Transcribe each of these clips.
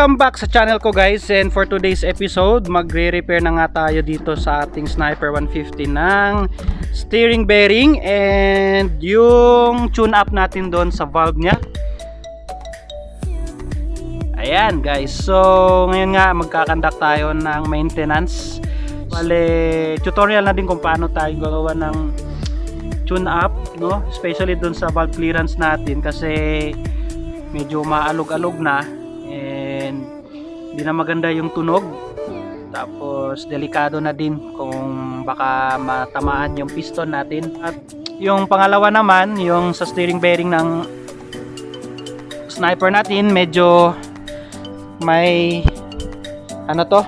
Welcome back sa channel ko guys, and for today's episode magre-repair na nga tayo dito sa ating Sniper 150 ng steering bearing and yung tune up natin doon sa valve nya. Ayan guys, so ngayon nga magkakandak tayo ng maintenance. Bale, tutorial na din kung paano tayo gagawa ng tune up, no? Especially doon sa valve clearance natin kasi medyo maalog-alog na and hindi na maganda yung tunog, tapos delikado na din kung baka matamaan yung piston natin. At yung pangalawa naman, yung sa steering bearing ng Sniper natin, medyo may ano to,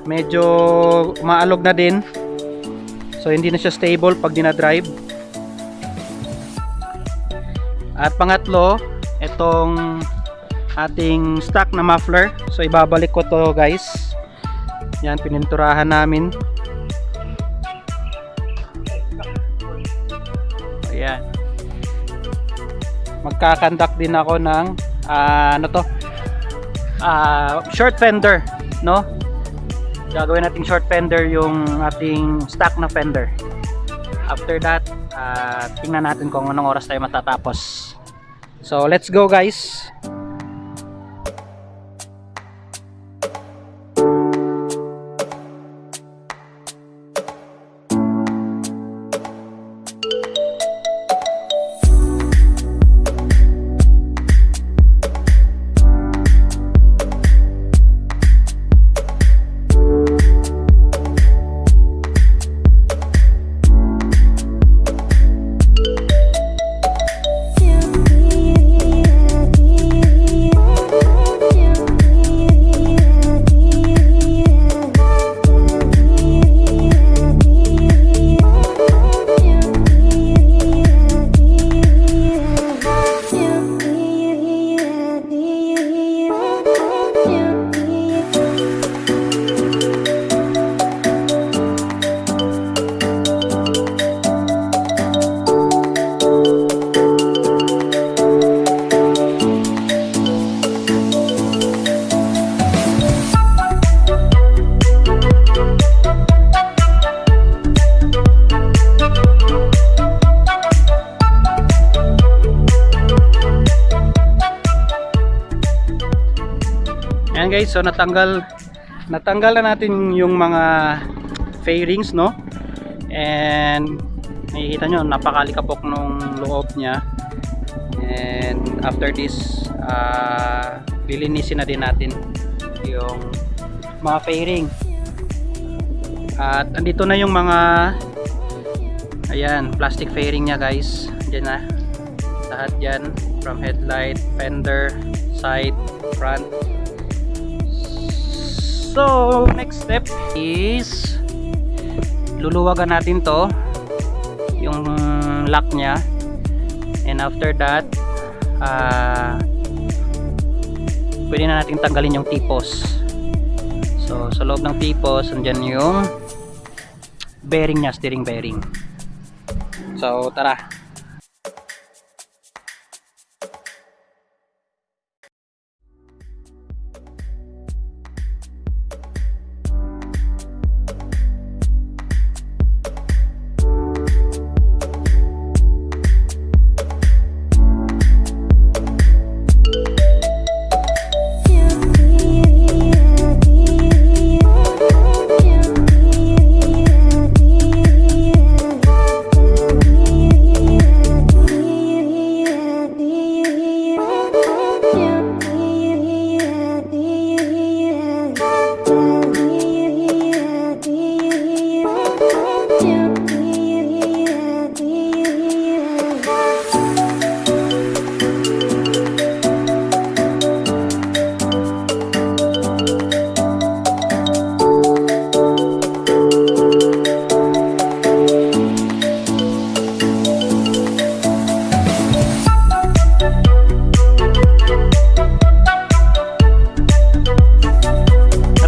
medyo maalog na din, so hindi na siya stable pag dinadrive. At pangatlo, itong ating stock na muffler, so ibabalik ko to guys. Yan, pininturahan namin. Ayan, magkakandak din ako ng ano to, short fender, no? Gagawin nating short fender yung ating stock na fender. After that, tingnan natin kung anong oras tayo matatapos. So let's go guys. Ayan guys, so natanggal na natin yung mga fairings, no? And nakikita nyo, napakalikabok nung loob nya. And after this, lilinisin na din natin yung mga fairing. At andito na yung mga, ayan, plastic fairing nya guys. Diyan na lahat yan, from headlight, fender, side, front. So next step is luluwagan natin to, yung lock nya, and after that pwede na natin tanggalin yung T-post. So sa loob ng T-post andyan yung bearing nya, steering bearing. So tara.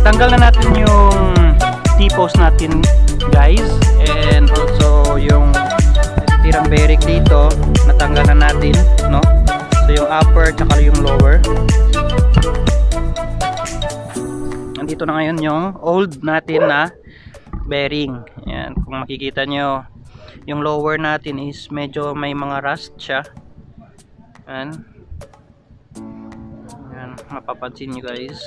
Natanggal na natin yung T-post natin guys, and also yung tirang bearing dito natanggal na natin, no? So yung upper tsaka yung lower. ito na ngayon yung old natin na bearing. Yan, kung makikita nyo, yung lower natin is medyo may mga rust siya. Yan, yan, mapapansin nyo guys.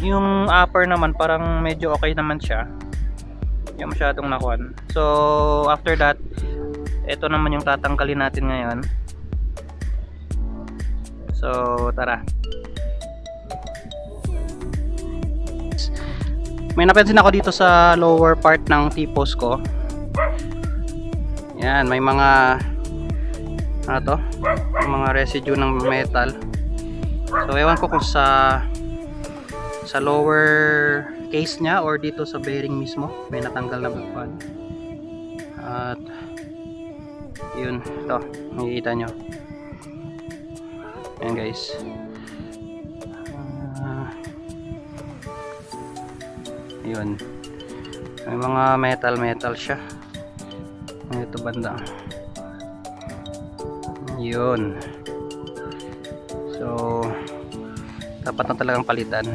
Yung upper naman parang medyo okay naman siya, hindi masyadong nakuan. So after that, ito naman yung tatanggalin natin ngayon. So tara. May napansin ako dito sa lower part ng T-post ko. Yan, may mga ano to? Mga residue ng metal. So ewan ko kung sa lower case niya or dito sa bearing mismo may natanggal na buwan. At yun, ito makikita nyo. Ayan guys. Yun, may mga metal siya. Ito banda. Yun. So dapat na talagang palitan.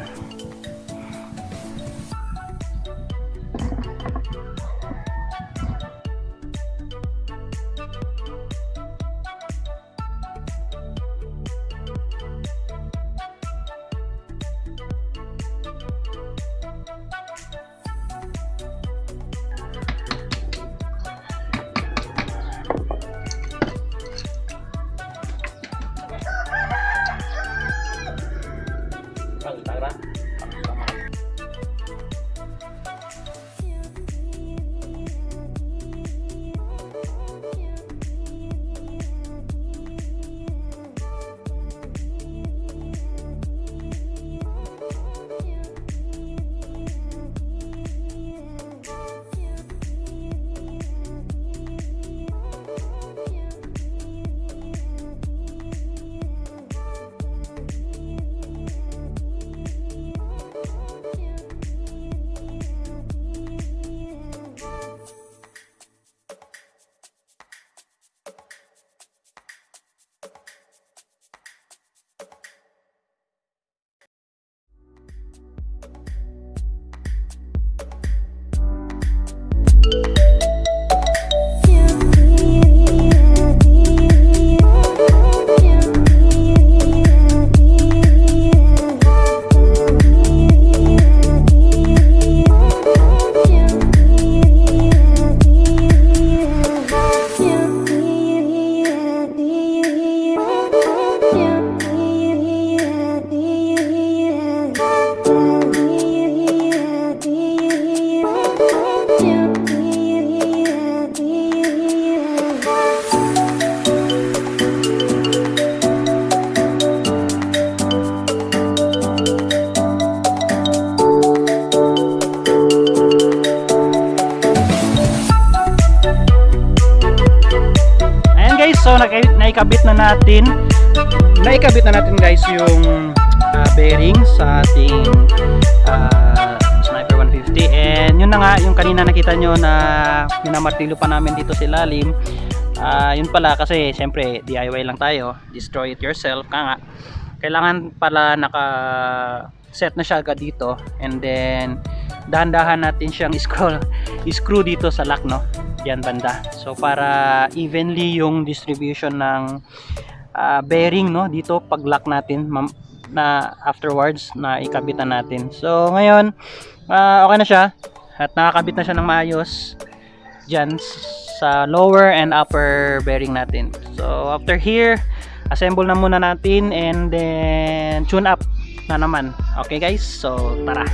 So naikabit na natin guys yung bearing sa ating Sniper 150. And yun na nga, yung kanina nakita nyo na minamartilyo pa namin dito sa ilalim. Yun pala kasi siyempre DIY lang tayo, destroy it yourself. Kaya nga kailangan pala naka set na siya agad dito, and then dahan-dahan natin siyang screw dito sa lock, no, diyan banda. So para evenly yung distribution ng bearing, no, dito pag lock natin na afterwards na ikabitan natin. So ngayon okay na siya at nakakabit na siya ng maayos diyan sa lower and upper bearing natin. So after here, assemble na muna natin and then tune up na naman. Okay guys, so tara.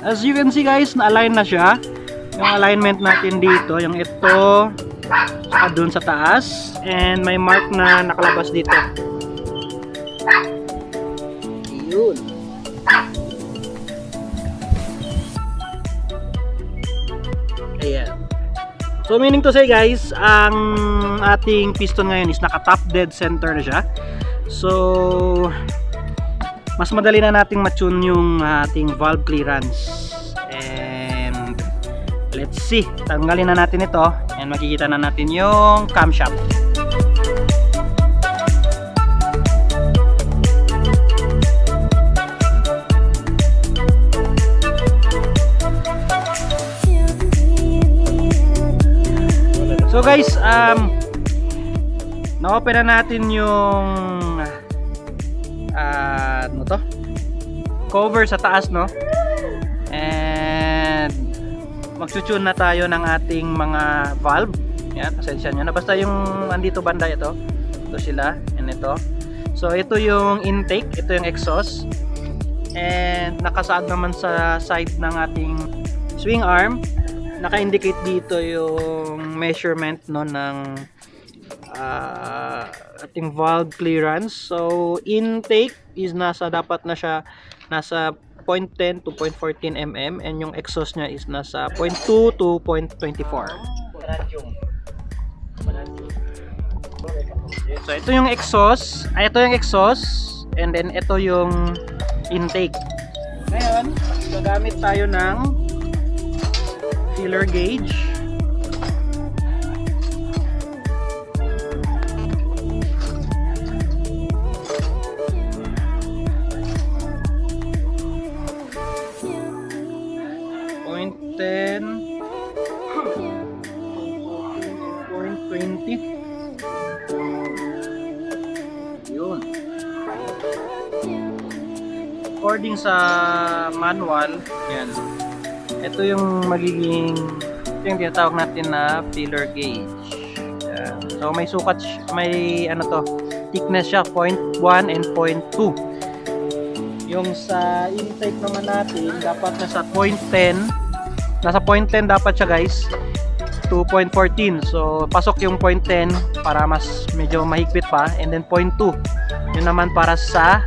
As you can see guys, na-align na siya. yung alignment natin dito, yung ito saka dun sa taas, and may mark na nakalabas dito. Yun. Ayan. So meaning to say guys, ang ating piston ngayon is naka top dead center na siya. So mas madali na nating ma-tune yung ating valve clearance. And let's see, tanggalin na natin ito and makikita na natin yung camshaft. So guys, na-open na natin yung ano to? Cover sa taas, no? And magtutune na tayo ng ating mga valve. Yan, pasensya nyo na. Basta yung andito banda ito. Ito sila, and ito. So ito yung intake, ito yung exhaust. And nakasaad naman sa side ng ating swing arm. Naka-indicate dito yung measurement, no, ng ating valve clearance. So intake is dapat na siya nasa 0.10 to 0.14 mm, and yung exhaust niya is nasa 0.2 to 0.24. So ito yung exhaust, and then ito yung intake. Ngayon, gagamit tayo ng feeler gauge. .10, 0.20. Yun. According sa manual, yan. Ito yung magiging, ito yung tinatawag natin na feeler gauge. Yan. So may sukat, may ano to, thickness siya, 0.1 and 0.2. Yung sa intake naman natin, dapat nasa 0.10. Nasa 0.10 dapat siya guys, to 0.14. So pasok yung 0.10 para mas medyo mahigpit pa, and then 0.2. Yun naman para sa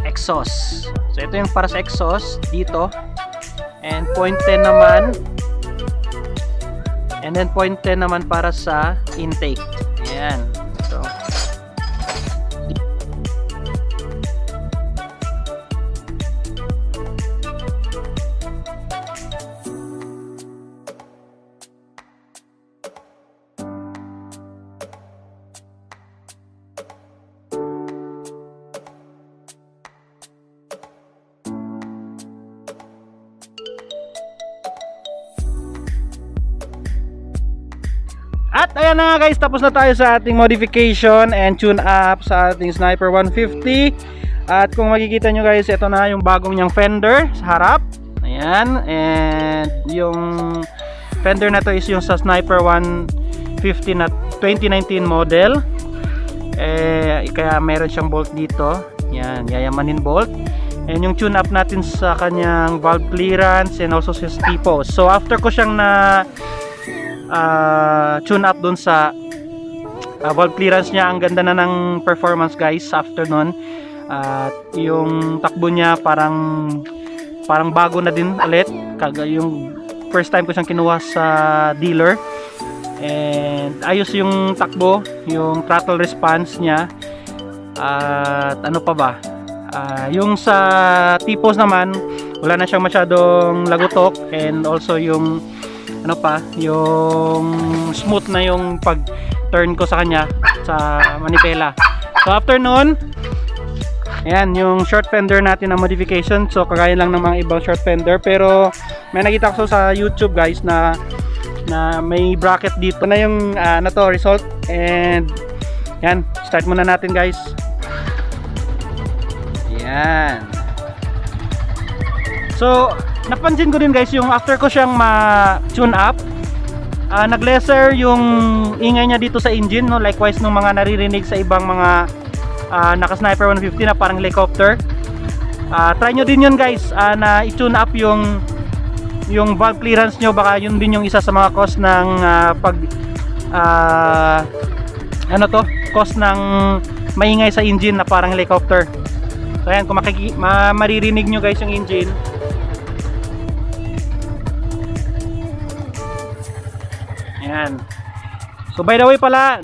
exhaust. So ito yung para sa exhaust dito, and 0.10 naman, and then 0.10 naman para sa intake. Ayan. So at ayan na nga guys, tapos na tayo sa ating modification and tune up sa ating Sniper 150. At kung makikita nyo guys, ito na yung bagong niyang fender sa harap. Ayan, and yung fender na to is yung sa Sniper 150 na 2019 model. Kaya meron siyang bolt dito. Yan, yayamanin bolt. And yung tune up natin sa kanyang valve clearance and also sa T-post. So after ko siyang na tune up dun sa valve clearance niya, ang ganda na ng performance guys after nun. At yung takbo niya parang bago na din ulit, yung first time ko siyang kinuha sa dealer. And ayos yung takbo, yung throttle response niya. At ano pa ba, yung sa T-post naman, wala na siyang masyadong lagutok, and also yung ano pa, yung smooth na yung pag turn ko sa kanya sa manibela. So after nun, ayan yung short fender natin na modification. So kagaya lang ng mga ibang short fender, pero may nakita ko sa YouTube guys na may bracket dito na yung na to result. And yan, start muna natin guys. Yan. So napansin ko din guys, yung after ko siyang ma-tune up, nag-lesser yung ingay niya dito sa engine, no? Likewise nung mga naririnig sa ibang mga naka-Sniper 150 na parang helicopter. Try nyo din yun guys, na i-tune up yung yung valve clearance nyo, baka yun din yung isa sa mga cause ng cause ng maingay sa engine na parang helicopter. So ayan, kung maririnig nyo guys yung engine. Ayan. So by the way pala,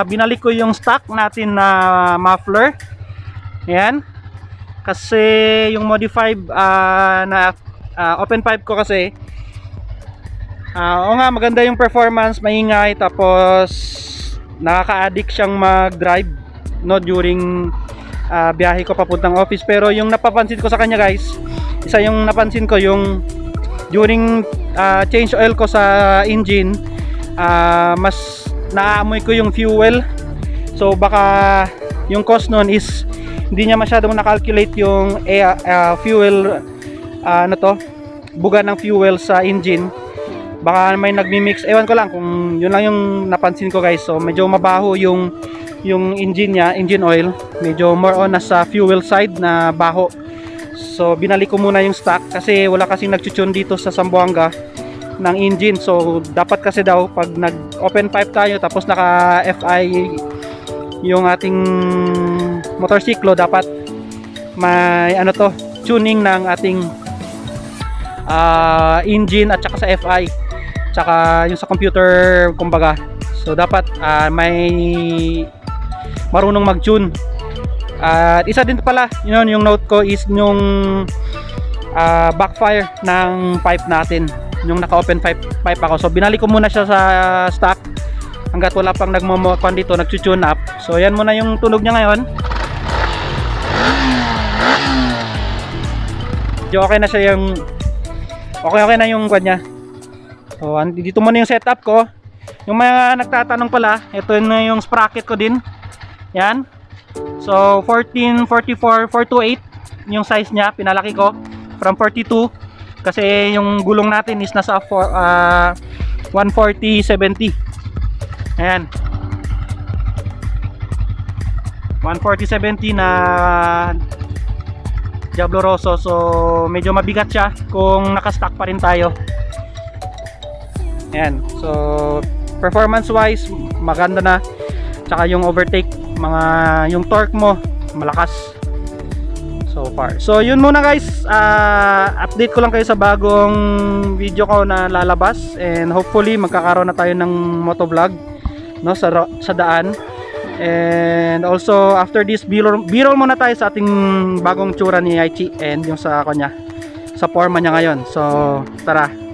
binalik ko yung stock natin na muffler. Ayan. Kasi yung modified na open pipe ko kasi oo nga, maganda yung performance, maingay, tapos nakaka-addict siyang mag-drive no during biyahe ko papuntang office. Pero yung napapansin ko sa kanya guys, isa yung napansin ko yung during change oil ko sa engine, mas naaamoy ko yung fuel. So baka yung cause nun is hindi niya masyadong na-calculate yung fuel buga ng fuel sa engine. Baka may nagmi-mix, ewan ko lang kung yun lang yung napansin ko guys. So medyo mabaho yung engine niya, engine oil, medyo more on nasa fuel side na baho. So binalik ko muna yung stock kasi wala kasing nagtutune dito sa Zamboanga ng engine. So dapat kasi daw pag nag open pipe tayo tapos naka FI yung ating motorsiklo, dapat may tuning ng ating engine at saka sa FI, tsaka yung sa computer kumbaga. So dapat may marunong mag-tune. At isa din pala yun, yung note ko is yung backfire ng pipe natin, yung naka-open pipe ako. So binalik ko muna siya sa stock hanggat wala pang nagmamukhan dito, nag-tune up. So yan muna yung tunog niya ngayon. Okay na siya, yung okay na yung kanya. So dito muna yung setup ko. Yung mga nagtatanong pala, ito na yung sprocket ko din. Yan. So 14, 44, 428 yung size niya, pinalaki ko from 42 kasi yung gulong natin is nasa 140/70. Ayan, 140/70 na Diablo Rosso. So medyo mabigat siya kung nakastock pa rin tayo. Ayan, so performance wise maganda na, tsaka yung overtake, yung torque mo malakas so far. So yun muna guys, update ko lang kayo sa bagong video ko na lalabas, and hopefully magkakaroon na tayo ng motovlog no sa daan. And also after this, B-roll muna tayo sa ating bagong tsura ni Aichi and yung sa kanya, sa forma niya ngayon. So tara.